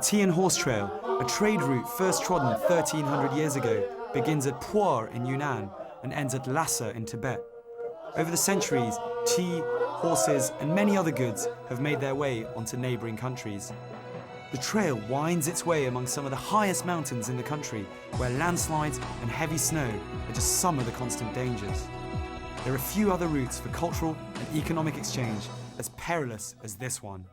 Tian Horse Trail, a trade route first trodden 1,300 years ago, begins at Pu'er in Yunnan and ends at Lhasa in Tibet. Over the centuries, tea, horses, and many other goods have made their way onto neighbouring countries. The trail winds its way among some of the highest mountains in the country, where landslides and heavy snow are just some of the constant dangers. There are few other routes for cultural and economic exchange as perilous as this one.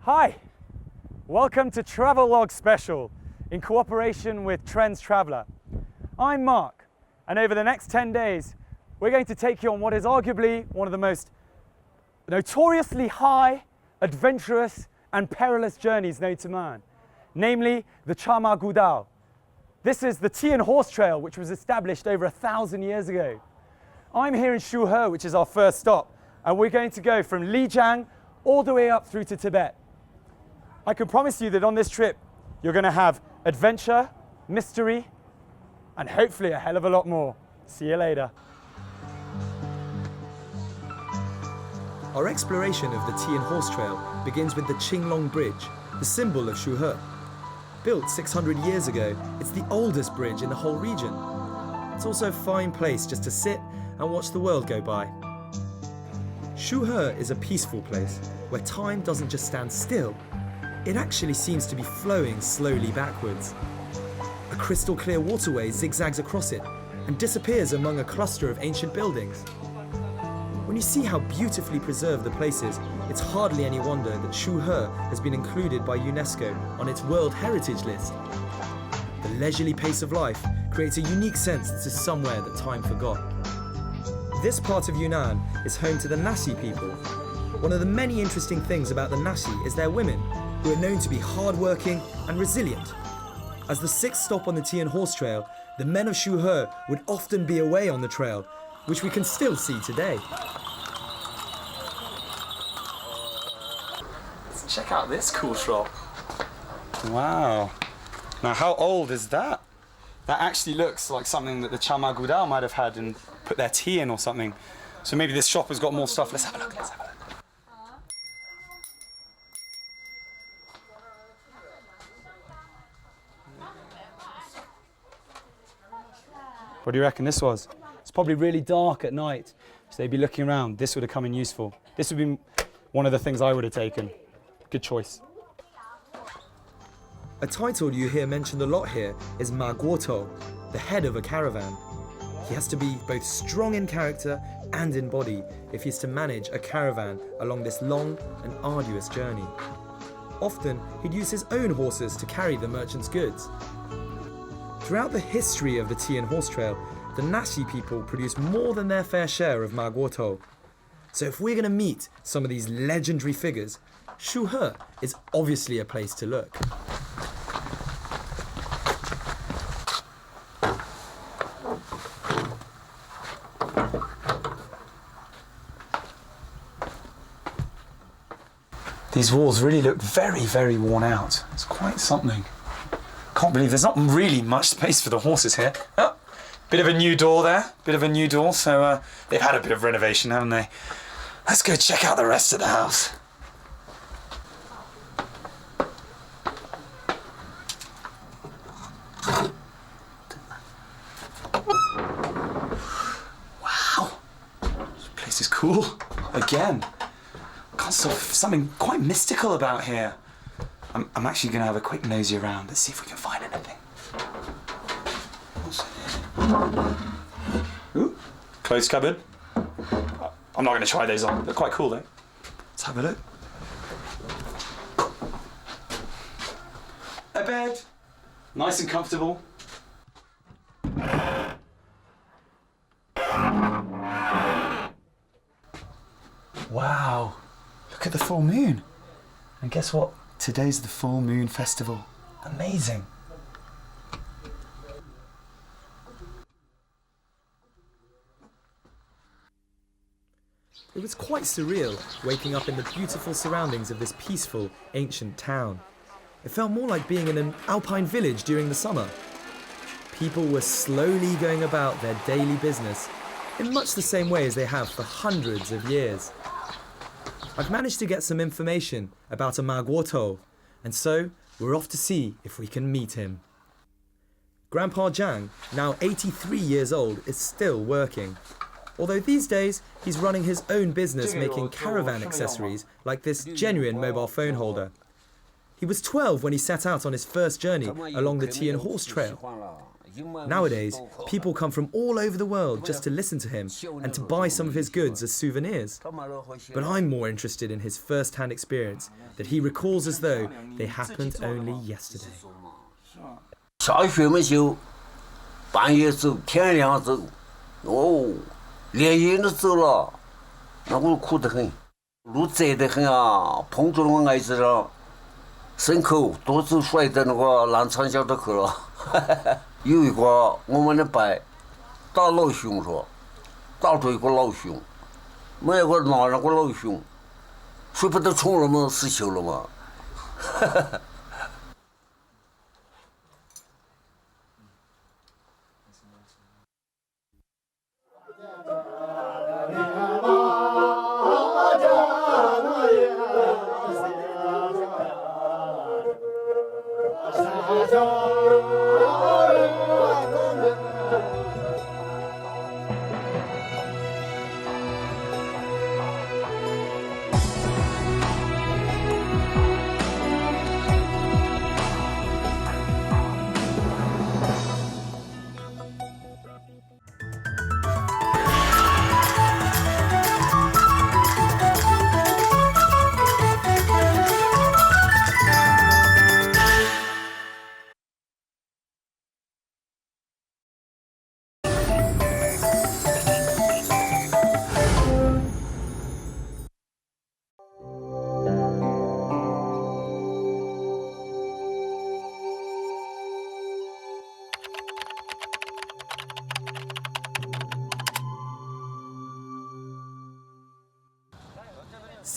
Hi, welcome to Travelogue Special in cooperation with Trends Traveller. I'm Marc, and over the next 10 days, we're going to take you on what is arguably one of the most notoriously high, adventurous, and perilous journeys known to man, namely the Chama Gudao. This is the Tian Horse Trail, which was established over 1,000 years ago. I'm here in Shuhe, which is our first stop, and we're going to go from Lijiang all the way up through to Tibet. I can promise you that on this trip, you're going to have adventure, mystery, and hopefully a hell of a lot more. See you later. Our exploration of the Tian Horse Trail begins with the Qinglong Bridge, the symbol of Shuhe. Built 600 years ago, it's the oldest bridge in the whole region. It's also a fine place just to sit and watch the world go by. Shuhe is a peaceful place where time doesn't just stand still, it actually seems to be flowing slowly backwards. A crystal clear waterway zigzags across it and disappears among a cluster of ancient buildings. When you see how beautifully preserved the place is, it's hardly any wonder that Shuhe has been included by UNESCO on its World Heritage List. The leisurely pace of life creates a unique sense this is somewhere that time forgot. This part of Yunnan is home to the Nasi people. One of the many interesting things about the Nasi is their women, who are known to be hardworking and resilient. As the sixth stop on the Tian Horse Trail, the men of Shuhe would often be away on the trail, which we can still see today. Check out this cool shop. Wow. Now how old is that? That actually looks like something that the Chama Gudao might have had and put their tea in or something. So maybe this shop has got more stuff. Let's have a look, let's have a look. What do you reckon this was? It's probably really dark at night, so they'd be looking around. This would have come in useful. This would be one of the things I would have taken. Good choice. A title you hear mentioned a lot here is Ma Guotou, the head of a caravan. He has to be both strong in character and in body if he's to manage a caravan along this long and arduous journey. Often, he'd use his own horses to carry the merchant's goods. Throughout the history of the Tian Horse Trail, the Nasi people produce more than their fair share of Ma Guotou. So if we're going to meet some of these legendary figures, Shuhe is obviously a place to look. These walls really look very, very worn out. It's quite something. Can't believe there's not really much space for the horses here. Oh, bit of a new door there, so they've had a bit of renovation, haven't they? Let's go check out the rest of the house. Wow, this place is cool. Again, something quite mystical about here. I'm actually going to have a quick nosy around. Let's see if we can find anything. What's in here? Ooh, clothes cupboard. I'm not going to try those on. They're quite cool though. Let's have a look. A bed. Nice and comfortable. Wow. Look at the full moon. And guess what? Today's the full moon festival. Amazing. It was quite surreal waking up in the beautiful surroundings of this peaceful, ancient town. It felt more like being in an alpine village during the summer. People were slowly going about their daily business in much the same way as they have for hundreds of years. I've managed to get some information about a Magwoto, and so we're off to see if we can meet him. Grandpa Jiang, now 83 years old, is still working. Although these days, he's running his own business making caravan accessories like this genuine mobile phone holder. He was 12 when he set out on his first journey along the Tian Horse Trail. Nowadays, people come from all over the world just to listen to him and to buy some of his goods as souvenirs. But I'm more interested in his first-hand experience that he recalls as though they happened only yesterday. 下雪没走，半夜走，天亮走，连夜都走了，那我苦得很，路窄得很啊，碰着我矮子了，牲口多走摔在那个烂长桥头去了。有一个我们的伯打老熊说，打着一个老熊，没有个拿那个老熊，谁不都冲了吗？死球了吗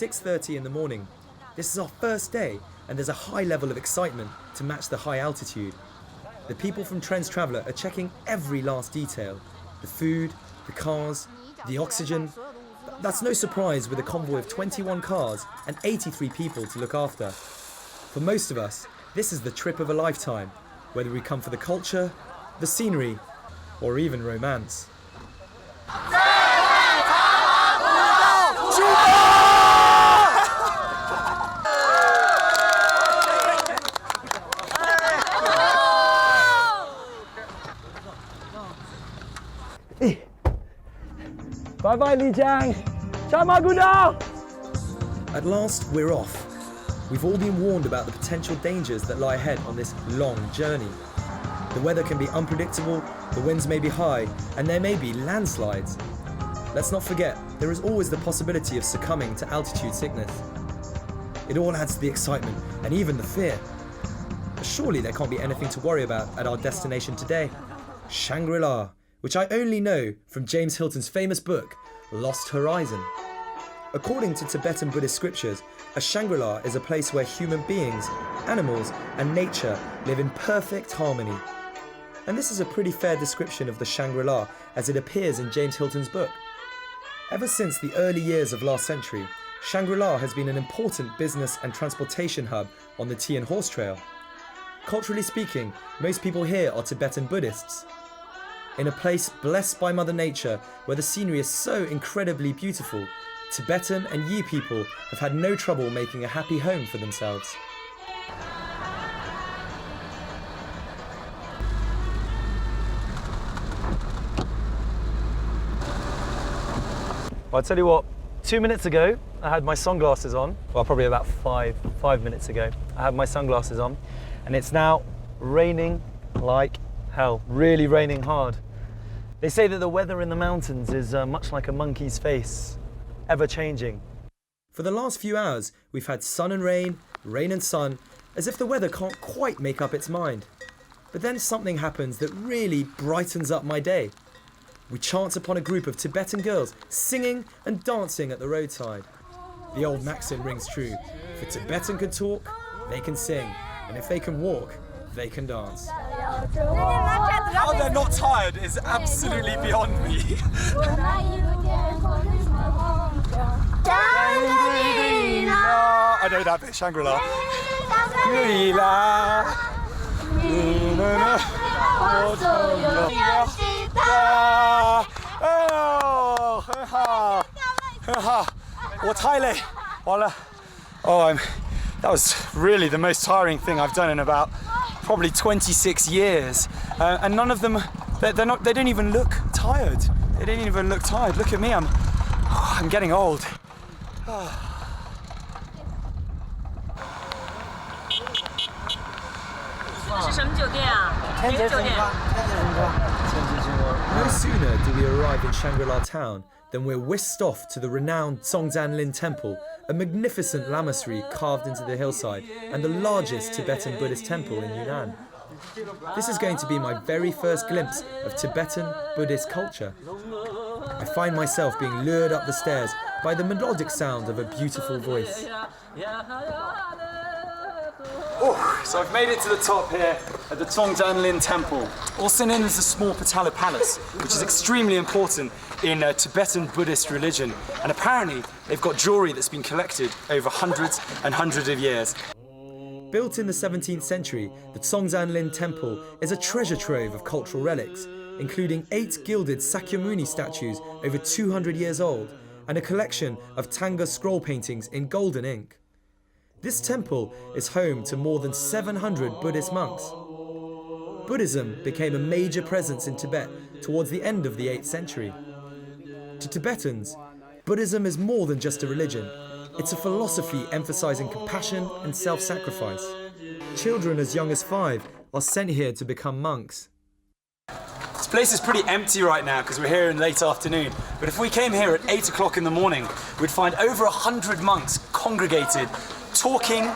？"6:30 in the morning. This is our first day, and there's a high level of excitement to match the high altitude. The people from Trends Traveler are checking every last detail. The food, the cars, the oxygen. That's no surprise with a convoy of 21 cars and 83 people to look after. For most of us, this is the trip of a lifetime, whether we come for the culture, the scenery, or even romance." Bye-bye, Lijiang. Ciao, Magudao. At last, we're off. We've all been warned about the potential dangers that lie ahead on this long journey. The weather can be unpredictable, the winds may be high, and there may be landslides. Let's not forget, there is always the possibility of succumbing to altitude sickness. It all adds to the excitement and even the fear. But surely there can't be anything to worry about at our destination today, Shangri-La, which I only know from James Hilton's famous book, Lost Horizon. According to Tibetan Buddhist scriptures, a Shangri-La is a place where human beings, animals, and nature live in perfect harmony. And this is a pretty fair description of the Shangri-La as it appears in James Hilton's book. Ever since the early years of last century, Shangri-La has been an important business and transportation hub on the Tian Horse Trail. Culturally speaking, most people here are Tibetan Buddhists. In a place blessed by Mother Nature, where the scenery is so incredibly beautiful, Tibetan and Yi people have had no trouble making a happy home for themselves. Well, I'll tell you what, 2 minutes ago, I had my sunglasses on. Well, probably about five minutes ago, I had my sunglasses on, and it's now raining like hell, really raining hard. They say that the weather in the mountains is much like a monkey's face, ever changing. For the last few hours, we've had sun and rain and sun, as if the weather can't quite make up its mind. But then something happens that really brightens up my day. We chance upon a group of Tibetan girls singing and dancing at the roadside. The old maxim rings true: if a Tibetan can talk, they can sing, and if they can walk, they can dance. How they're not tired is absolutely beyond me. I know that bit, Shangri-La. That was really the most tiring thing I've done in about probably 26 years. And none of them, they don't even look tired. They didn't even look tired. Look at me, I'm getting old. No sooner do we arrive in Shangri-La town than we're whisked off to the renowned Songzhanlin Temple, a magnificent lamasery carved into the hillside and the largest Tibetan Buddhist temple in Yunnan. This is going to be my very first glimpse of Tibetan Buddhist culture. I find myself being lured up the stairs by the melodic sound of a beautiful voice. So I've made it to the top here at the Songzhanlin Temple, also known as the Small Patala Palace, which is extremely important in Tibetan Buddhist religion. And apparently they've got jewellery that's been collected over hundreds and hundreds of years. Built in the 17th century, the Songzhanlin Temple is a treasure trove of cultural relics, including 8 gilded Sakyamuni statues over 200 years old and a collection of Tanga scroll paintings in golden ink. This temple is home to more than 700 Buddhist monks. Buddhism became a major presence in Tibet towards the end of the 8th century. To Tibetans, Buddhism is more than just a religion. It's a philosophy emphasizing compassion and self-sacrifice. Children as young as 5 are sent here to become monks. This place is pretty empty right now because we're here in late afternoon. But if we came here at 8 o'clock in the morning, we'd find over 100 monks congregated, talking,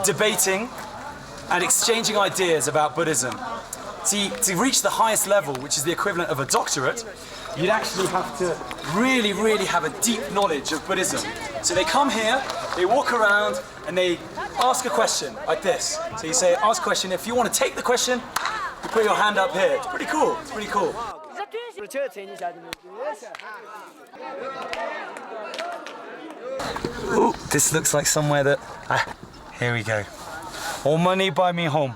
debating, and exchanging ideas about Buddhism. See, to reach the highest level, which is the equivalent of a doctorate, you'd actually have to really have a deep knowledge of Buddhism. So they come here, they walk around, and they ask a question like this. So you say, ask a question. If you want to take the question, you put your hand up here. It's pretty cool. It's pretty cool. Ooh, this looks like somewhere that... here we go. All money buy me home.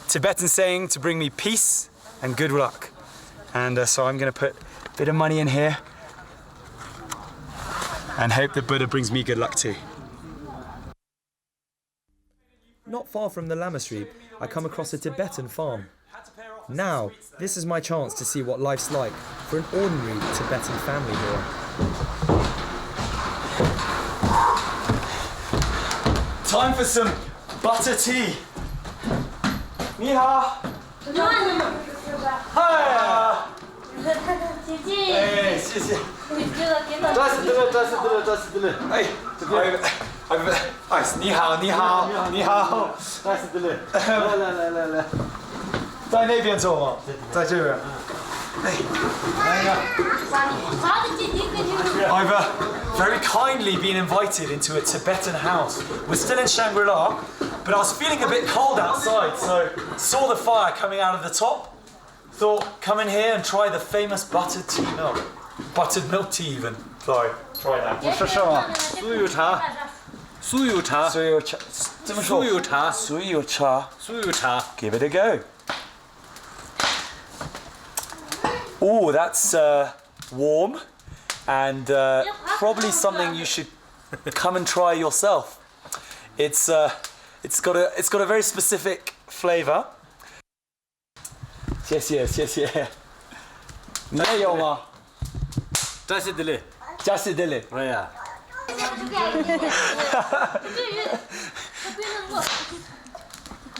Tibetan saying to bring me peace and good luck. And so I'm going to put a bit of money in here and hope that Buddha brings me good luck too. Not far from the lamasery, I come across a Tibetan farm. Now, this is my chance to see what life's like for an ordinary Tibetan family here. Time for some butter tea. Ni hao. Hi. Hey, 谢谢。你好，你好，你好。来，在那边坐吗？在这边。I've very kindly been invited into a Tibetan house. We're still in Shangri-La, but I was feeling a bit cold outside, so saw the fire coming out of the top. Thought, come in here and try the famous buttered tea milk. Buttered milk tea even. Sorry, try that. 我说什么？酥油茶，酥油茶，酥油茶，这么说。酥油茶，酥油茶。酥油茶。 Give it a go. Oh, that's warm and probably something you should come and try yourself. It's got a very specific flavour. 谢谢谢谢。你也有吗？这是的嘞，加西德勒。哎呀。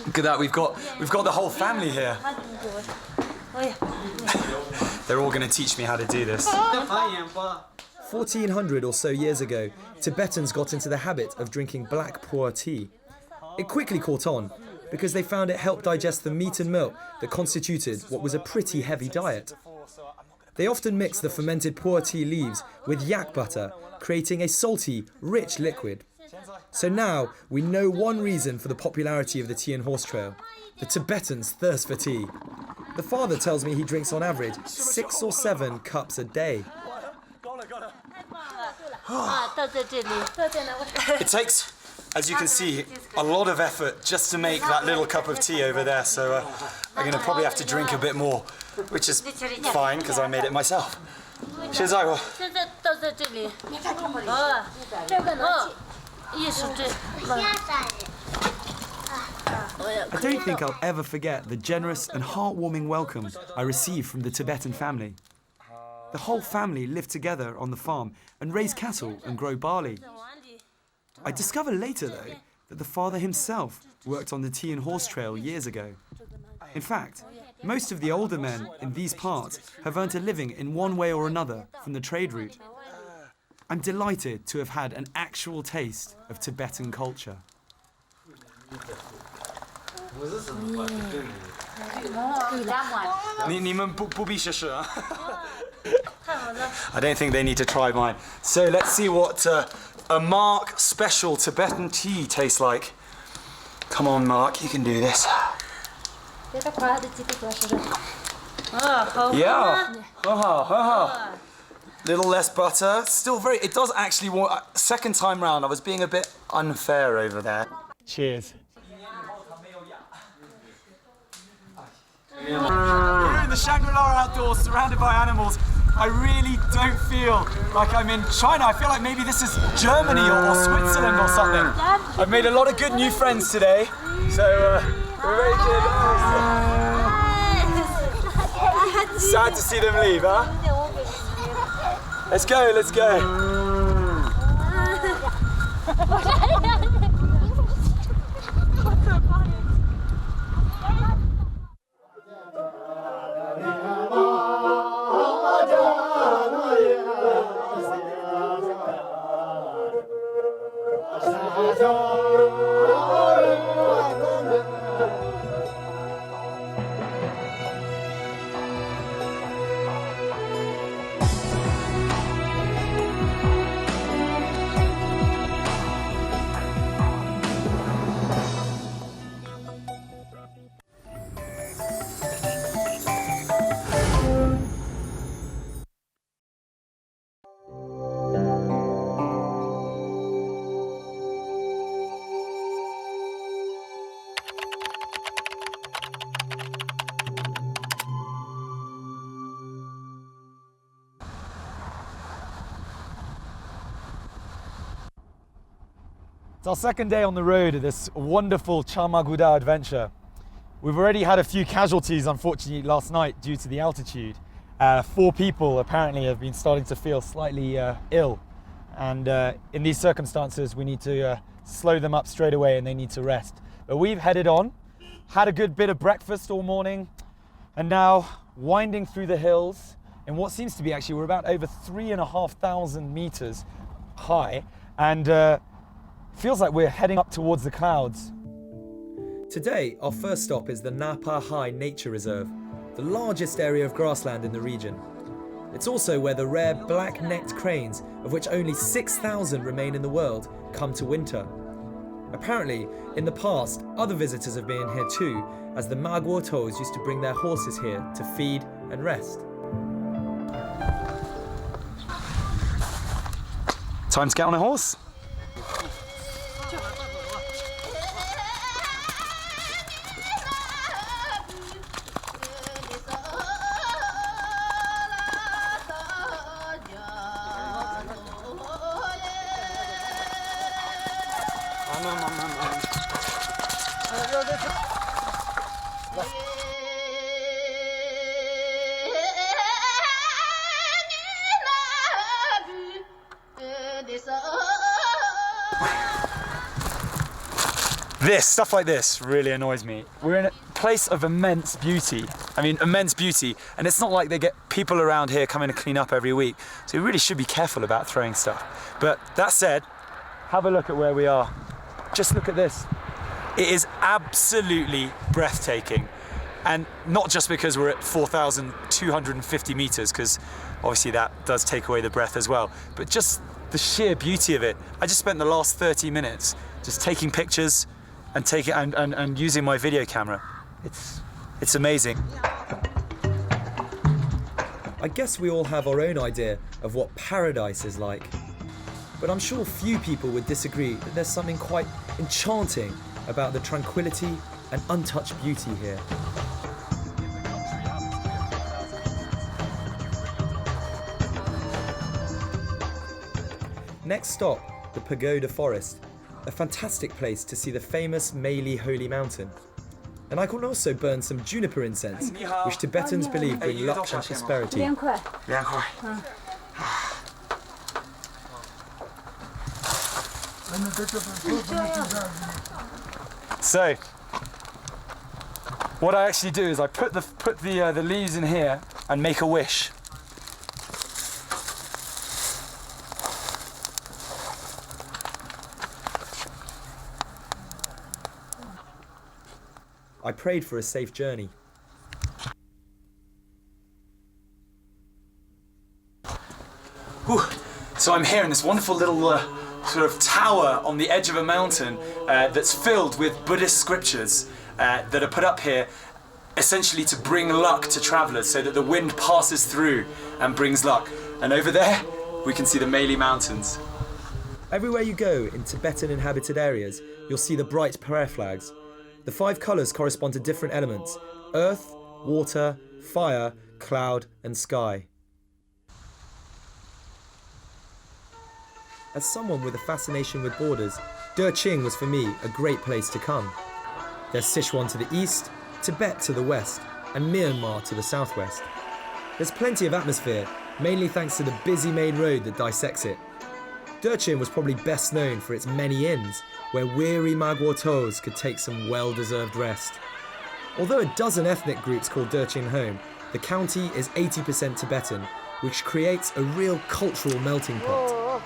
Look at that, we've got the whole family here. They're all going to teach me how to do this. 1400 or so years ago, Tibetans got into the habit of drinking black pu'er tea. It quickly caught on because they found it helped digest the meat and milk that constituted what was a pretty heavy diet. They often mixed the fermented pu'er tea leaves with yak butter, creating a salty, rich liquid. So now we know one reason for the popularity of the tea and horse trail: the Tibetans' thirst for tea. The father tells me he drinks on average 6 or 7 cups a day. It takes as you can see, a lot of effort just to make that little cup of tea over there, so I'm going to probably have to drink a bit more, which is fine because I made it myself. 现在我 现在倒在这里。哦，这个呢？意思这。 I don't think I'll ever forget the generous and heartwarming welcome I received from the Tibetan family. The whole family lived together on the farm and raise cattle and grow barley. I discovered later, though, that the father himself worked on the tea and horse trail years ago. In fact, most of the older men in these parts have earned a living in one way or another from the trade route. I'm delighted to have had an actual taste of Tibetan culture. I don't think they need to try mine. So let's see what a Marc special Tibetan tea tastes like. Come on, Marc, you can do this. Yeah. Little less butter. Still very. It does actually want. Second time round, I was being a bit unfair over there. Cheers. We're in the Shangri-La outdoors, surrounded by animals. I really don't feel like I'm in China. I feel like maybe this is Germany or Switzerland or something. I've made a lot of good new friends today, so we're very good. Sad to see them leave, huh? Let's go, let's go. It's our second day on the road of this wonderful Charmaguda adventure. We've already had a few casualties, unfortunately, last night due to the altitude. 4 people apparently have been starting to feel slightly ill. And in these circumstances, we need to slow them up straight away and they need to rest. But we've headed on, had a good bit of breakfast all morning, and now winding through the hills in what seems to be actually, we're about over 3,500 meters high. And feels like we're heading up towards the clouds. Today, our first stop is the Napa High Nature Reserve, the largest area of grassland in the region. It's also where the rare black-necked cranes, of which only 6,000 remain in the world, come to winter. Apparently, in the past, other visitors have been here too, as the Maguotos used to bring their horses here to feed and rest. Time to get on a horse. Stuff like this really annoys me. We're in a place of immense beauty. I mean, immense beauty. And it's not like they get people around here coming to clean up every week. So we really should be careful about throwing stuff. But that said, have a look at where we are. Just look at this. It is absolutely breathtaking. And not just because we're at 4,250 meters, because obviously that does take away the breath as well, but just the sheer beauty of it. I just spent the last 30 minutes just taking pictures and using my video camera. It's amazing. I guess we all have our own idea of what paradise is like. but I'm sure few people would disagree that there's something quite enchanting about the tranquility and untouched beauty here. Next stop, the Pagoda Forest, a fantastic place to see the famous Meili Holy Mountain. And I can also burn some juniper incense, which Tibetans believe bring luck and prosperity. So, what I actually do is I put the leaves in here and make a wish. I prayed for a safe journey. Whew. So I'm here in this wonderful little sort of tower on the edge of a mountain that's filled with Buddhist scriptures that are put up here essentially to bring luck to travellers so that the wind passes through and brings luck. And over there we can see the Meili Mountains. Everywhere you go in Tibetan inhabited areas, you'll see the bright prayer flags. The 5 colours correspond to different elements: earth, water, fire, cloud and sky. As someone with a fascination with borders, Lijiang was for me a great place to come. There's Sichuan to the east, Tibet to the west, and Myanmar to the southwest. There's plenty of atmosphere, mainly thanks to the busy main road that dissects it. Lijiang was probably best known for its many inns, where weary Magua toes could take some well-deserved rest. Although a dozen ethnic groups call Lijiang home, the county is 80% Tibetan, which creates a real cultural melting pot.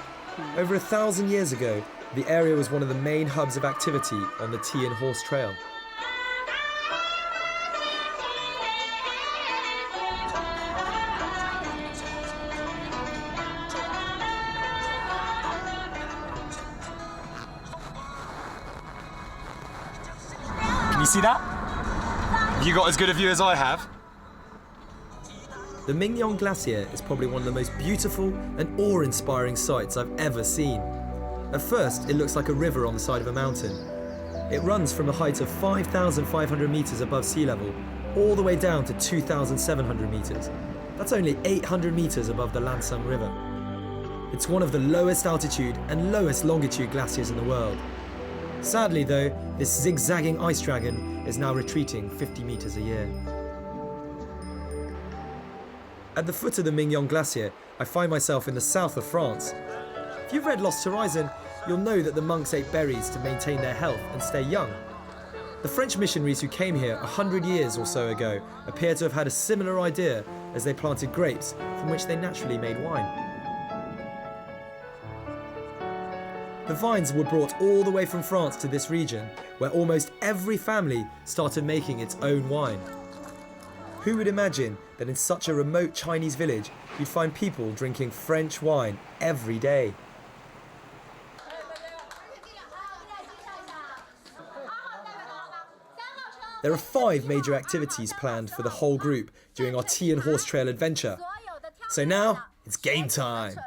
Over 1,000 years ago, the area was one of the main hubs of activity on the tea and horse trail. Can you see that? Have you got as good a view as I have? The Mingyong Glacier is probably one of the most beautiful and awe-inspiring sights I've ever seen. At first, it looks like a river on the side of a mountain. It runs from a height of 5,500 metres above sea level, all the way down to 2,700 metres. That's only 800 metres above the Lansang River. It's one of the lowest altitude and lowest longitude glaciers in the world. Sadly though, this zigzagging ice dragon is now retreating 50 metres a year. At the foot of the Mingyong Glacier, I find myself in the south of France. If you've read Lost Horizon, you'll know that the monks ate berries to maintain their health and stay young. The French missionaries who came here 100 years or so ago appear to have had a similar idea as they planted grapes from which they naturally made wine. The vines were brought all the way from France to this region, where almost every family started making its own wine. Who would imagine that in such a remote Chinese village, you'd find people drinking French wine every day? There are 5 major activities planned for the whole group during our tea and horse trail adventure. So now, it's game time.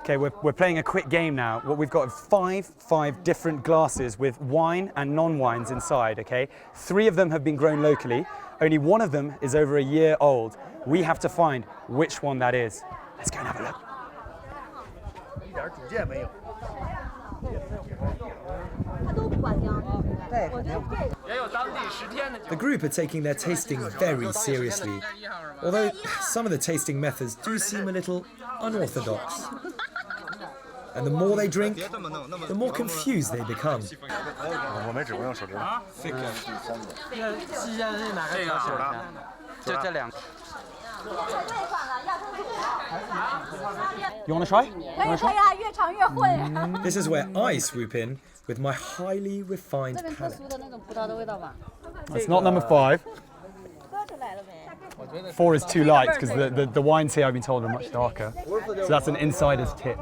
Okay, we're playing a quick game now. What we've got five different glasses with wine and non-wines inside, okay? 3 of them have been grown locally. Only 1 of them is over a year old. We have to find which one that is. Let's go and have a look. The group are taking their tasting very seriously, although some of the tasting methods do seem a little unorthodox. And the more they drink, the more confused they become. You want to try? This is where I swoop in with my highly refined palate. It's not number 5. 4 is too light because the wines here, I've been told, are much darker. So that's an insider's tip.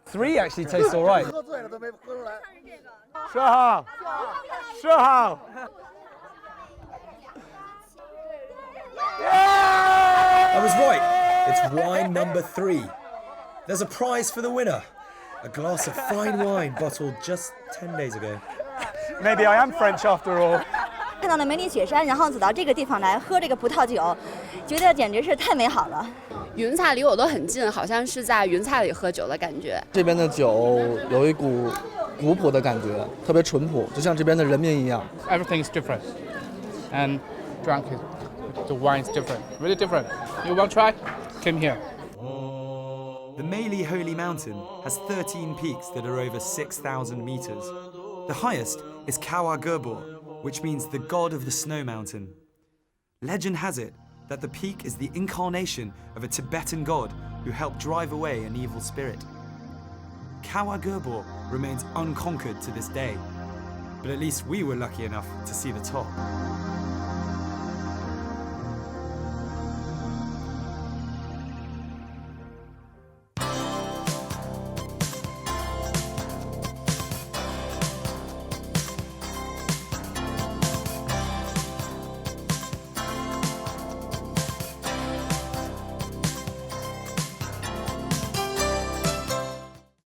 3 actually tastes all right. Shuhe! Shuhe! I was right. It's wine number 3. There's a prize for the winner. A glass of fine wine bottled just 10 days ago. Maybe I am French after all. 看到了梅里雪山，然后走到这个地方来喝这个葡萄酒，觉得简直是太美好了。云彩离我都很近，好像是在云彩里喝酒的感觉。这边的酒有一股古朴的感觉，特别淳朴，就像这边的人民一样。Everything is different, and the wine is different, really different. You want to try? Come here. The Meili Holy Mountain has 13 peaks that are over 6,000 meters. The highest is Kawa Gerbor, which means the god of the snow mountain. Legend has it that the peak is the incarnation of a Tibetan god who helped drive away an evil spirit. Kawa Gerbor remains unconquered to this day, but at least we were lucky enough to see the top.